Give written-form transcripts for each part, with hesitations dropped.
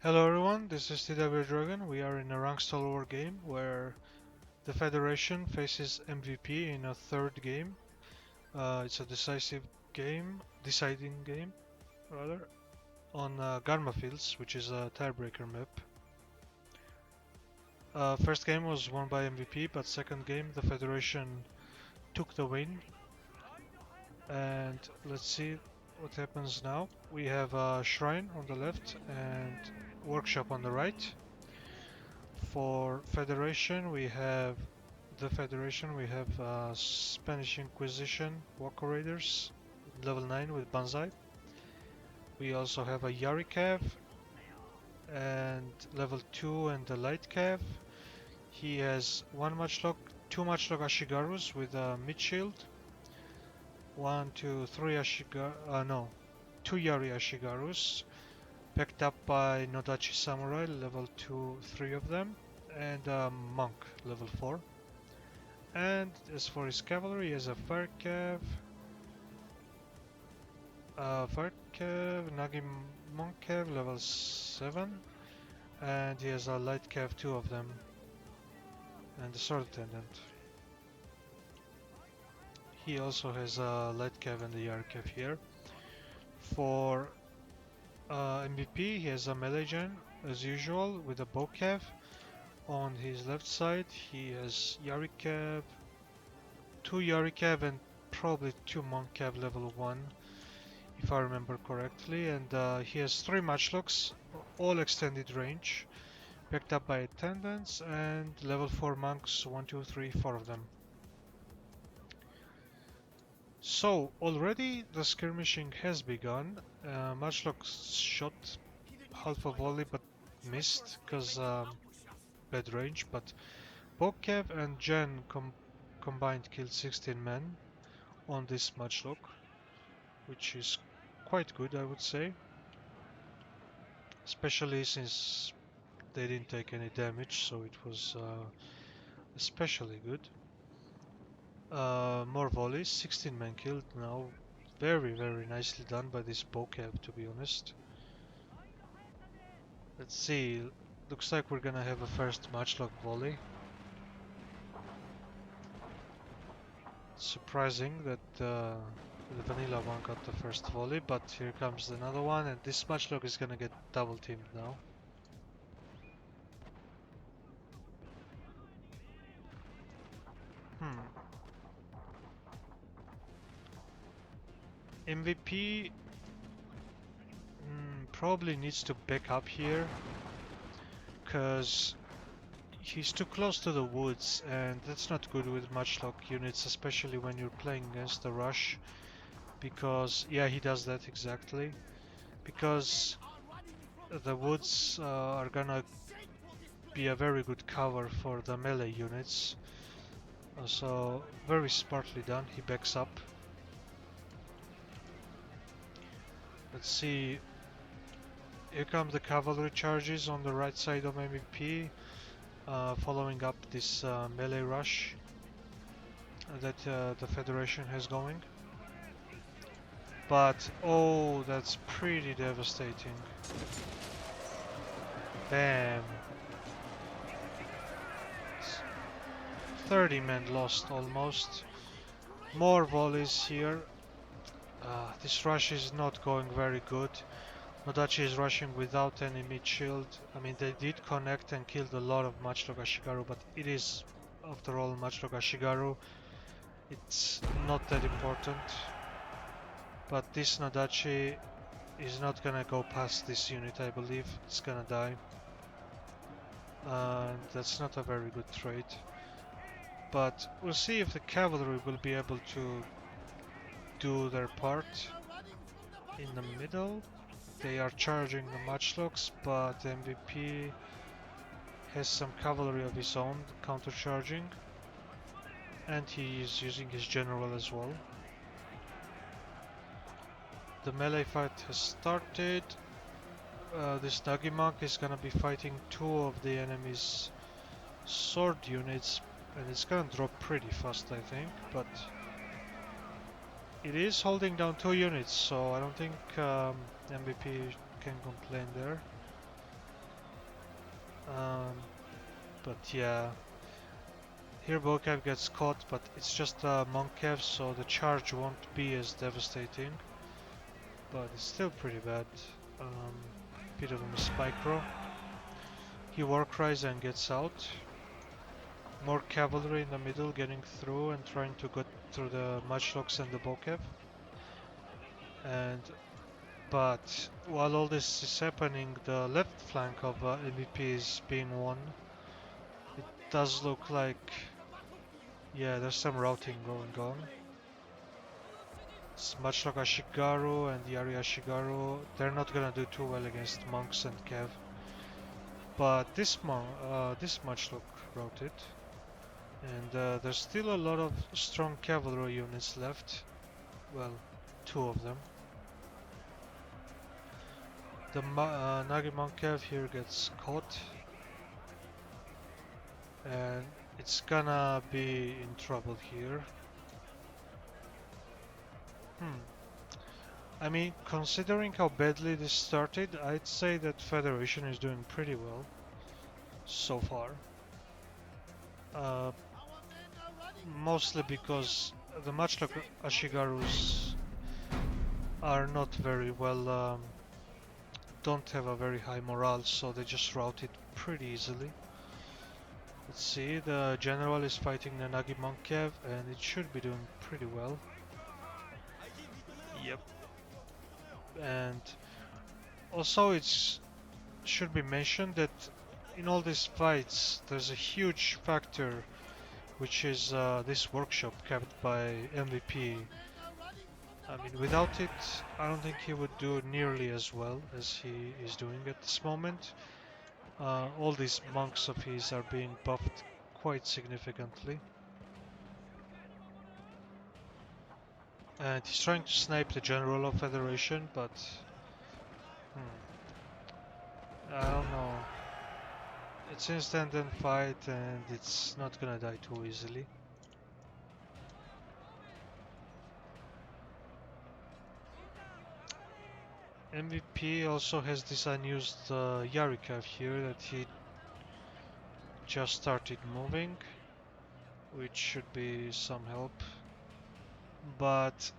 Hello everyone, this is RTW Dragon. We are in a ranked Star War game where the Federation faces MVP in a third game. It's a deciding game rather, on Garma Fields, which is a tiebreaker map. First game was won by MVP, but second game the Federation took the win. And let's see what happens now. We have a shrine on the left and workshop on the right. For Federation, we have Spanish Inquisition Walker Raiders, level 9 with Banzai. We also have a Yari Cav and level 2 and the Light Cav. He has two Matchlock Ashigarus with a mid shield. 1, 2, 3 two Yari Ashigarus, backed up by Nodachi Samurai, level 2, 3 of them, and a Monk, level 4. And as for his cavalry, he has a Nagi Monk Cav, level 7, and he has a Light Cav, 2 of them, and a Sword Attendant. He also has a Light Cav and a Yar Cav here. For MVP, he has a melee gen, as usual, with a Bow Cav. On his left side, he has Yari Cav, 2 Yari Cav, and probably 2 Monk Cav level 1. If I remember correctly, and he has 3 matchlocks, all extended range, backed up by attendants, and level 4 monks, 1, 2, 3, 4 of them. So, already the skirmishing has begun. Matchlock shot half a volley but missed because bad range, but Bokev and Jen combined killed 16 men on this matchlock, which is quite good, I would say. Especially since they didn't take any damage, so it was especially good. More volleys, 16 men killed now. Very, very nicely done by this Bokev, to be honest. Let's see, looks like we're gonna have a first matchlock volley. Surprising that the vanilla one got the first volley, but here comes another one, and this matchlock is gonna get double teamed now. MVP probably needs to back up here, because he's too close to the woods, and that's not good with matchlock units, especially when you're playing against the rush. Because, yeah, he does that exactly. Because the woods are gonna be a very good cover for the melee units. So, very smartly done. He backs up. Let's see. Here come the cavalry charges on the right side of MVP, following up this melee rush that the Federation has going. But, oh, that's pretty devastating. Bam. 30 men lost almost. More volleys here. This rush is not going very good. Nodachi is rushing without any mid shield. I mean, they did connect and killed a lot of Matchlock Ashigaru, but it is, after all, Matchlock Ashigaru. It's not that important. But this Nodachi is not gonna go past this unit, I believe. It's gonna die. And that's not a very good trade. But we'll see if the cavalry will be able to do their part. In the middle, they are charging the matchlocks, but MVP has some cavalry of his own counter-charging, and he is using his general as well. The melee fight has started. This Nagimak is gonna be fighting 2 of the enemy's sword units, and it's gonna drop pretty fast, I think, but it is holding down 2 units, so I don't think MVP can complain there. Um, but yeah, here Bokev gets caught, but it's just a Monkev, so the charge won't be as devastating. But it's still pretty bad. Um, Bit of a mismicro. He Warcries and gets out. More cavalry in the middle getting through and trying to get through the Matchlocks and the Bokev. And but while all this is happening, the left flank of MVP is being won. It does look like, yeah, there's some routing going on. It's much like Ashigaru and Yari Ashigaru. They're not gonna do too well against monks and Kev. But this much look routed. And there's still a lot of strong cavalry units left. Well, two of them. The Nagi Monkev here gets caught. And it's gonna be in trouble here. Hmm. I mean, considering how badly this started, I'd say that Federation is doing pretty well so far. Uh, Mostly because the much like Ashigarus are not very well, don't have a very high morale, so they just rout it pretty easily. Let's see, the general is fighting the Nagi Monkev and it should be doing pretty well. Yep. And also it should be mentioned that in all these fights there's a huge factor which is this workshop kept by MVP. I mean, without it, I don't think he would do nearly as well as he is doing at this moment. All these monks of his are being buffed quite significantly. And he's trying to snipe the General of Federation, but I don't know. It's instant and fight and it's not gonna die too easily. MVP also has this unused Yarikav here that he just started moving, which should be some help. But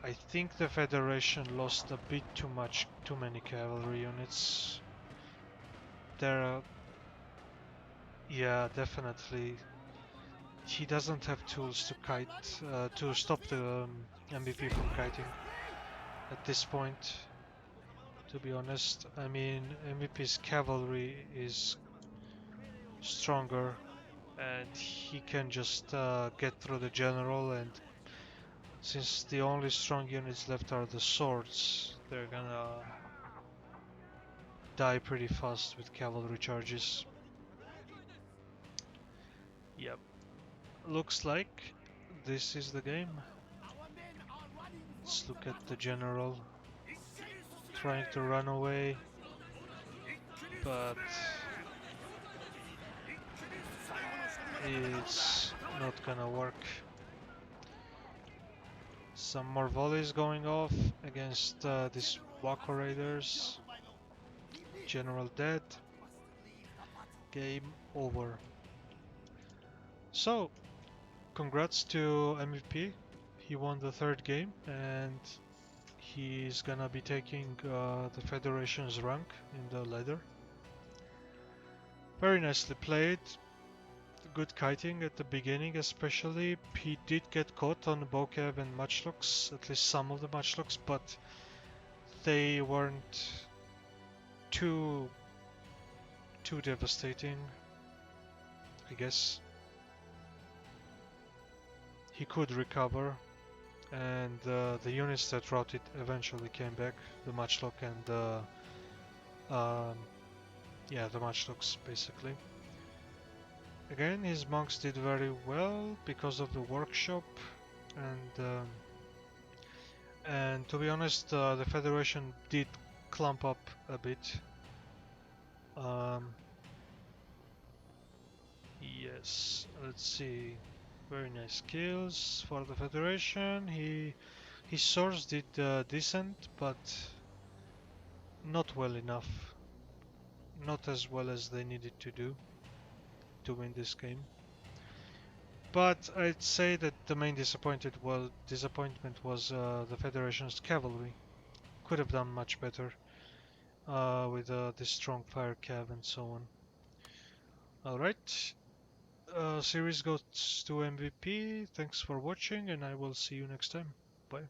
I think the Federation lost a bit too many cavalry units. There are, yeah, definitely. He doesn't have tools to kite, to stop the MVP from kiting at this point. To be honest, I mean, MVP's cavalry is stronger and he can just get through the general, and since the only strong units left are the swords, they're gonna die pretty fast with cavalry charges. Yep, looks like this is the game. Let's look at the general trying to run away, but it's not gonna work. Some more volleys going off against these Wako Raiders. General dead. Game over. So, congrats to MVP. He won the third game and he's gonna be taking the Federation's rank in the ladder. Very nicely played. Good kiting at the beginning especially. He did get caught on Bokev and Matchlocks, at least some of the Matchlocks, but they weren't too devastating, I guess. He could recover, and the units that routed eventually came back, the Matchlock and the yeah, the Matchlocks basically. Again, his monks did very well because of the workshop, and to be honest, the Federation did clump up a bit. Um, yes, let's see. Very nice kills for the Federation. His swords did decent, but not well enough. not as well as they needed to do to win this game. But I'd say that the main disappointment was the Federation's cavalry. Could have done much better with this strong fire cav and so on. All right, series goes to MVP. Thanks for watching, and I will see you next time. Bye.